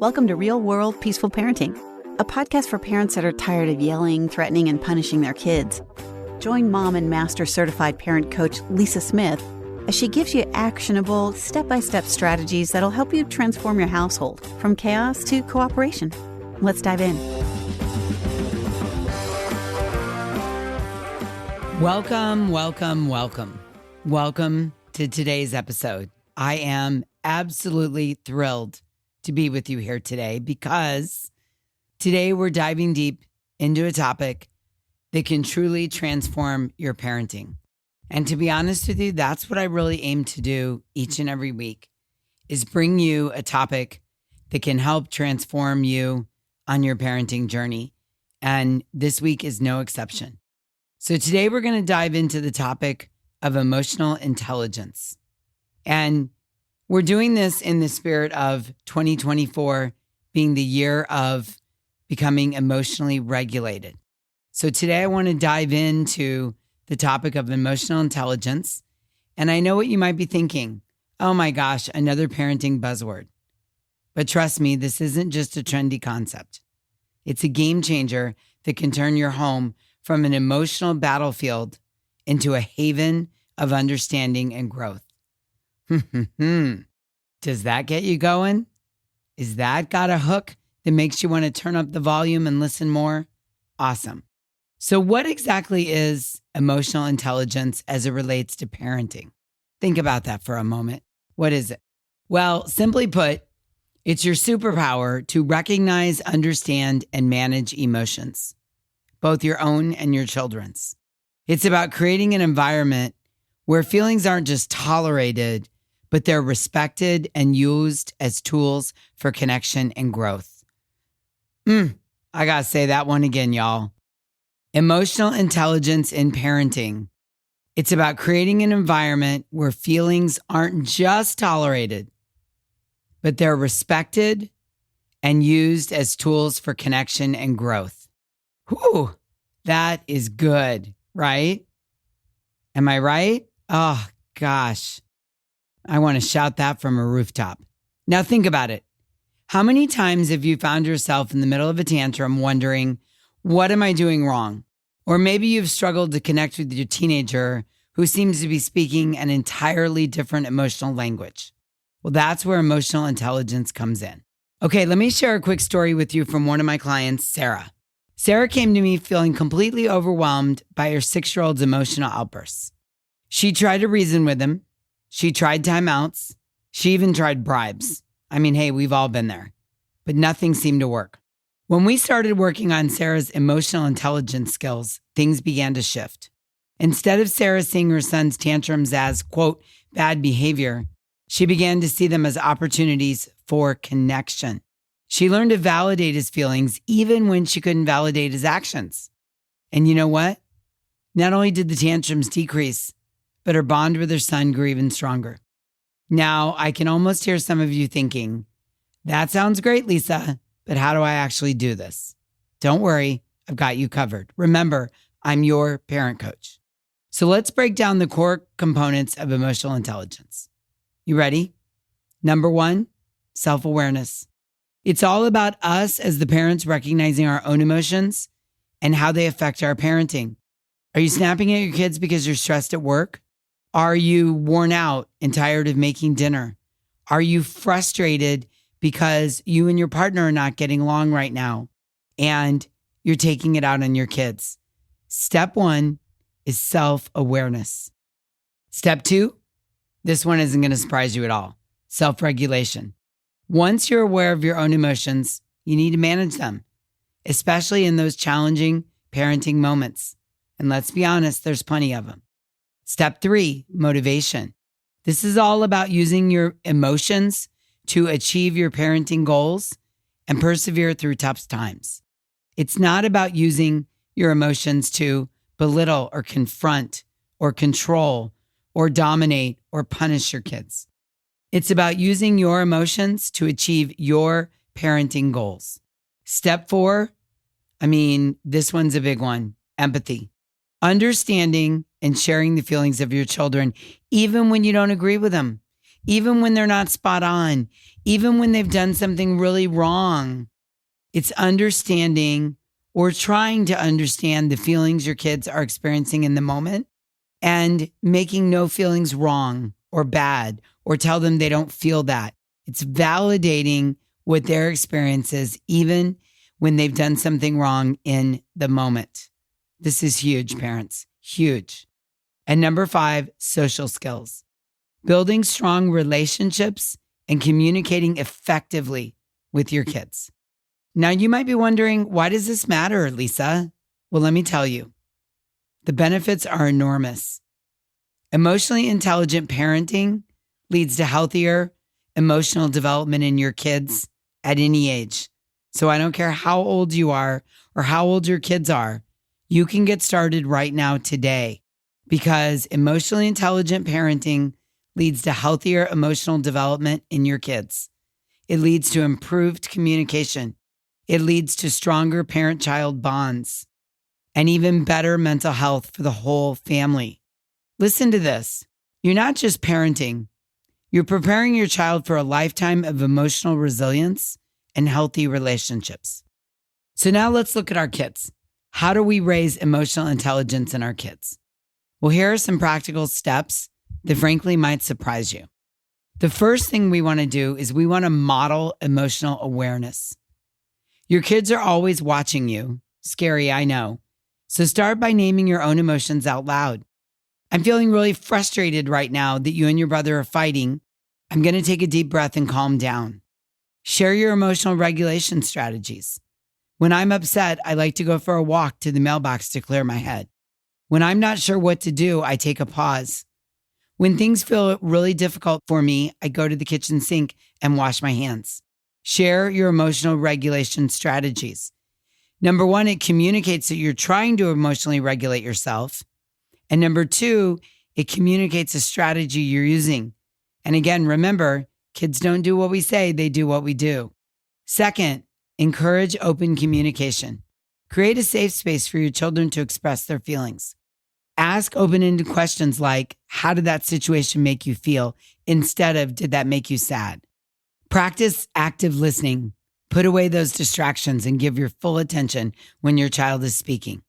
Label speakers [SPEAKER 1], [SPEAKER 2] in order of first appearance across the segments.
[SPEAKER 1] Welcome to Real World Peaceful Parenting, a podcast for parents that are tired of yelling, threatening, and punishing their kids. Join mom and master certified parent coach Lisa Smith as she gives you actionable, step-by-step strategies that'll help you transform your household from chaos to cooperation. Let's dive in.
[SPEAKER 2] Welcome to today's episode. I am absolutely thrilled to be with you here today because today we're diving deep into a topic that can truly transform your parenting. And to be honest with you, that's what I really aim to do each and every week, is bring you a topic that can help transform you on your parenting journey. And this week is no exception. So today we're going to dive into the topic of emotional intelligence. And we're doing this in the spirit of 2024 being the year of becoming emotionally regulated. So today I want to dive into the topic of emotional intelligence. And I know what you might be thinking. Oh my gosh, another parenting buzzword. But trust me, this isn't just a trendy concept. It's a game changer that can turn your home from an emotional battlefield into a haven of understanding and growth. Does that get you going? Is that got a hook that makes you want to turn up the volume and listen more? Awesome. So what exactly is emotional intelligence as it relates to parenting? Think about that for a moment. What is it? Well, simply put, it's your superpower to recognize, understand, and manage emotions, both your own and your children's. It's about creating an environment where feelings aren't just tolerated, but they're respected and used as tools for connection and growth. I gotta say that one again, y'all. Emotional intelligence in parenting. It's about creating an environment where feelings aren't just tolerated, but they're respected and used as tools for connection and growth. Whew, that is good, right? Am I right? Oh, gosh. I want to shout that from a rooftop. Now think about it. How many times have you found yourself in the middle of a tantrum wondering, what am I doing wrong? Or maybe you've struggled to connect with your teenager who seems to be speaking an entirely different emotional language. Well, that's where emotional intelligence comes in. Okay, let me share a quick story with you from one of my clients, Sarah. Sarah came to me feeling completely overwhelmed by her 6-year-old's emotional outbursts. She tried to reason with him. She tried timeouts. She even tried bribes. I mean, hey, we've all been there. But nothing seemed to work. When we started working on Sarah's emotional intelligence skills, things began to shift. Instead of Sarah seeing her son's tantrums as, quote, bad behavior, she began to see them as opportunities for connection. She learned to validate his feelings even when she couldn't validate his actions. And you know what? Not only did the tantrums decrease, but her bond with her son grew even stronger. Now, I can almost hear some of you thinking, that sounds great, Lisa, but how do I actually do this? Don't worry, I've got you covered. Remember, I'm your parent coach. So let's break down the core components of emotional intelligence. You ready? Number 1, self-awareness. It's all about us as the parents recognizing our own emotions and how they affect our parenting. Are you snapping at your kids because you're stressed at work? Are you worn out and tired of making dinner? Are you frustrated because you and your partner are not getting along right now and you're taking it out on your kids? Step 1 is self-awareness. Step 2, this one isn't going to surprise you at all. Self-regulation. Once you're aware of your own emotions, you need to manage them, especially in those challenging parenting moments. And let's be honest, there's plenty of them. Step 3, motivation. This is all about using your emotions to achieve your parenting goals and persevere through tough times. It's not about using your emotions to belittle or confront or control or dominate or punish your kids. It's about using your emotions to achieve your parenting goals. Step 4, this one's a big one, empathy. Understanding and sharing the feelings of your children, even when you don't agree with them, even when they're not spot on, even when they've done something really wrong. It's understanding or trying to understand the feelings your kids are experiencing in the moment and making no feelings wrong or bad or tell them they don't feel that. It's validating what their experience is, even when they've done something wrong in the moment. This is huge, parents, huge. And number 5, social skills. Building strong relationships and communicating effectively with your kids. Now, you might be wondering, why does this matter, Lisa? Well, let me tell you. The benefits are enormous. Emotionally intelligent parenting leads to healthier emotional development in your kids at any age. So I don't care how old you are or how old your kids are, you can get started right now today, because emotionally intelligent parenting leads to healthier emotional development in your kids. It leads to improved communication. It leads to stronger parent-child bonds and even better mental health for the whole family. Listen to this. You're not just parenting. You're preparing your child for a lifetime of emotional resilience and healthy relationships. So now let's look at our kids. How do we raise emotional intelligence in our kids? Well, here are some practical steps that frankly might surprise you. The first thing we want to do is we want to model emotional awareness. Your kids are always watching you. Scary, I know. So start by naming your own emotions out loud. I'm feeling really frustrated right now that you and your brother are fighting. I'm going to take a deep breath and calm down. Share your emotional regulation strategies. When I'm upset, I like to go for a walk to the mailbox to clear my head. When I'm not sure what to do, I take a pause. When things feel really difficult for me, I go to the kitchen sink and wash my hands. Share your emotional regulation strategies. Number 1, it communicates that you're trying to emotionally regulate yourself. And number 2, it communicates a strategy you're using. And again, remember, kids don't do what we say, they do what we do. Second, encourage open communication. Create a safe space for your children to express their feelings. Ask open-ended questions like, how did that situation make you feel? Instead of, did that make you sad? Practice active listening. Put away those distractions and give your full attention when your child is speaking.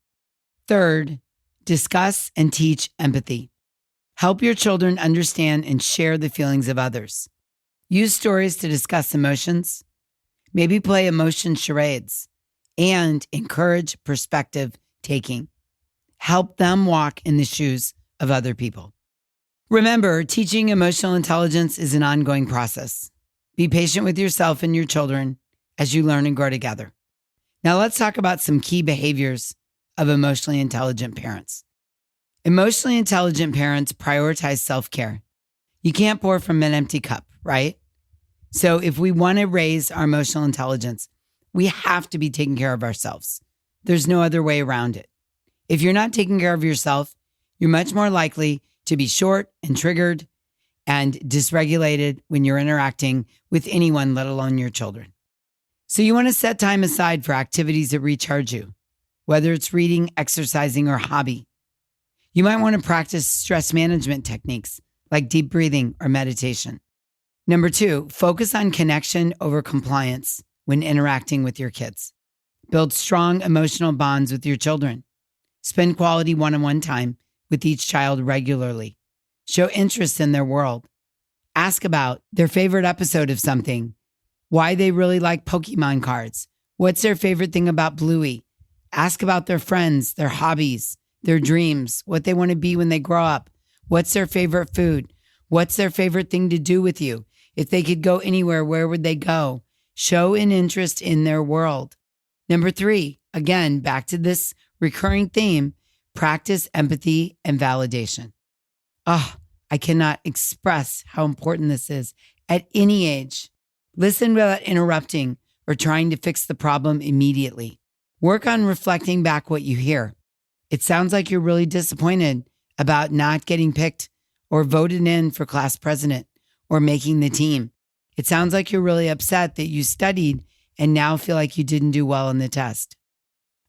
[SPEAKER 2] Third, discuss and teach empathy. Help your children understand and share the feelings of others. Use stories to discuss emotions. Maybe play emotion charades. And encourage perspective taking. Help them walk in the shoes of other people. Remember, teaching emotional intelligence is an ongoing process. Be patient with yourself and your children as you learn and grow together. Now let's talk about some key behaviors of emotionally intelligent parents. Emotionally intelligent parents prioritize self-care. You can't pour from an empty cup, right? So if we want to raise our emotional intelligence, we have to be taking care of ourselves. There's no other way around it. If you're not taking care of yourself, you're much more likely to be short and triggered and dysregulated when you're interacting with anyone, let alone your children. So you want to set time aside for activities that recharge you, whether it's reading, exercising, or hobby. You might want to practice stress management techniques like deep breathing or meditation. Number 2, focus on connection over compliance when interacting with your kids. Build strong emotional bonds with your children. Spend quality one-on-one time with each child regularly. Show interest in their world. Ask about their favorite episode of something, why they really like Pokemon cards, what's their favorite thing about Bluey. Ask about their friends, their hobbies, their dreams, what they want to be when they grow up, what's their favorite food, what's their favorite thing to do with you. If they could go anywhere, where would they go? Show an interest in their world. Number 3, again, back to this recurring theme, practice empathy and validation. I cannot express how important this is at any age. Listen without interrupting or trying to fix the problem immediately. Work on reflecting back what you hear. It sounds like you're really disappointed about not getting picked or voted in for class president or making the team. It sounds like you're really upset that you studied and now feel like you didn't do well in the test.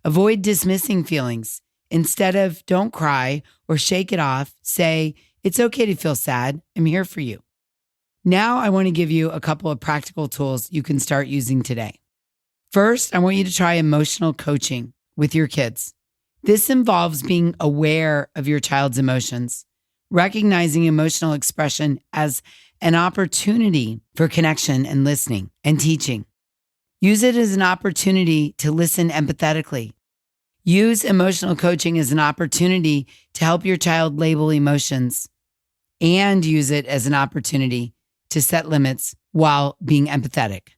[SPEAKER 2] Avoid dismissing feelings. Instead of don't cry or shake it off, say, it's okay to feel sad. I'm here for you. Now I want to give you a couple of practical tools you can start using today. First, I want you to try emotional coaching with your kids. This involves being aware of your child's emotions, recognizing emotional expression as an opportunity for connection and listening and teaching. Use it as an opportunity to listen empathetically. Use emotional coaching as an opportunity to help your child label emotions, and use it as an opportunity to set limits while being empathetic,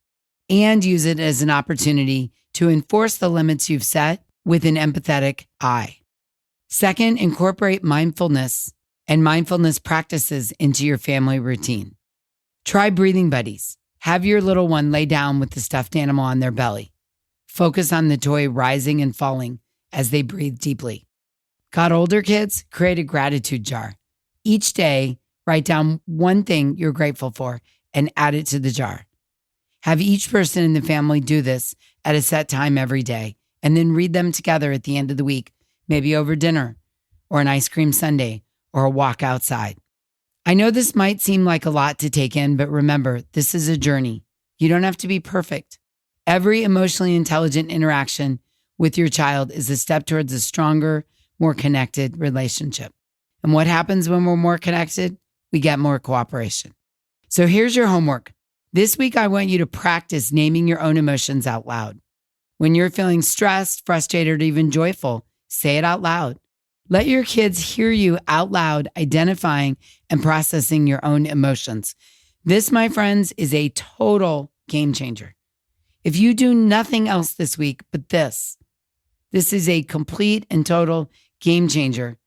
[SPEAKER 2] and use it as an opportunity to enforce the limits you've set with an empathetic eye. Second, incorporate mindfulness and mindfulness practices into your family routine. Try breathing buddies. Have your little one lay down with the stuffed animal on their belly. Focus on the toy rising and falling as they breathe deeply. Got older kids? Create a gratitude jar. Each day, write down one thing you're grateful for and add it to the jar. Have each person in the family do this at a set time every day, and then read them together at the end of the week, maybe over dinner or an ice cream sundae or a walk outside. I know this might seem like a lot to take in, but remember, this is a journey. You don't have to be perfect. Every emotionally intelligent interaction with your child is a step towards a stronger, more connected relationship. And what happens when we're more connected? We get more cooperation. So here's your homework. This week, I want you to practice naming your own emotions out loud. When you're feeling stressed, frustrated, or even joyful, say it out loud. Let your kids hear you out loud, identifying and processing your own emotions. This, my friends, is a total game changer. If you do nothing else this week but this is a complete and total game changer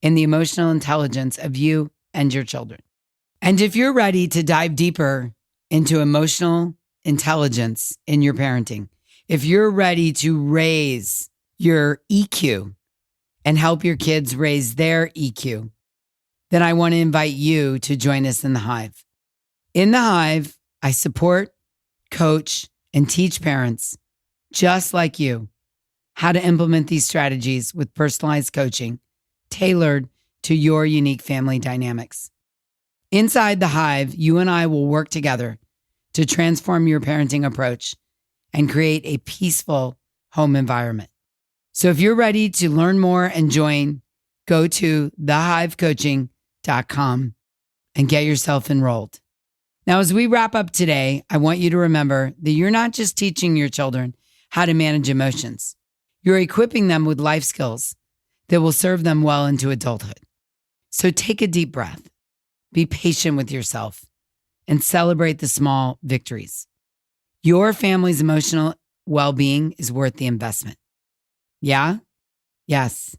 [SPEAKER 2] in the emotional intelligence of you and your children. And if you're ready to dive deeper into emotional intelligence in your parenting, if you're ready to raise your EQ and help your kids raise their EQ, then I want to invite you to join us in the Hive. In the Hive, I support, coach, and teach parents just like you how to implement these strategies with personalized coaching tailored to your unique family dynamics. Inside the Hive, you and I will work together to transform your parenting approach and create a peaceful home environment. So if you're ready to learn more and join, go to thehivecoaching.com and get yourself enrolled. Now, as we wrap up today, I want you to remember that you're not just teaching your children how to manage emotions. You're equipping them with life skills that will serve them well into adulthood. So take a deep breath, be patient with yourself, and celebrate the small victories. Your family's emotional well-being is worth the investment. Yeah? Yes.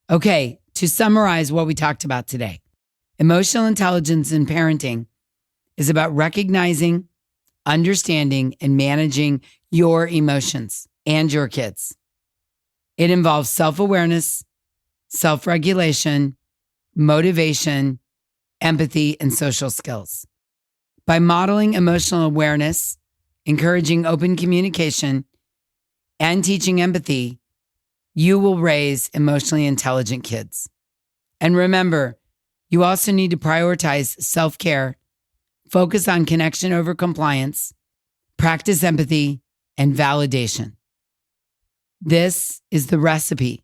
[SPEAKER 2] Okay, to summarize what we talked about today, emotional intelligence in parenting is about recognizing, understanding, and managing your emotions and your kids. It involves self-awareness, self-regulation, motivation, empathy, and social skills. By modeling emotional awareness, encouraging open communication, and teaching empathy, you will raise emotionally intelligent kids. And remember, you also need to prioritize self-care, focus on connection over compliance, practice empathy, and validation. This is the recipe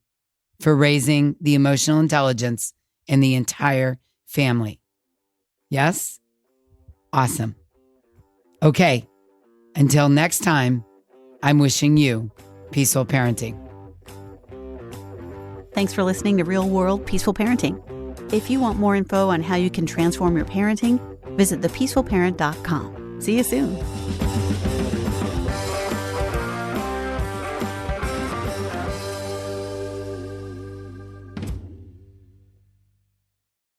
[SPEAKER 2] for raising the emotional intelligence in the entire family. Yes? Awesome. Okay, until next time, I'm wishing you peaceful parenting.
[SPEAKER 1] Thanks for listening to Real World Peaceful Parenting. If you want more info on how you can transform your parenting, visit thepeacefulparent.com. See you soon.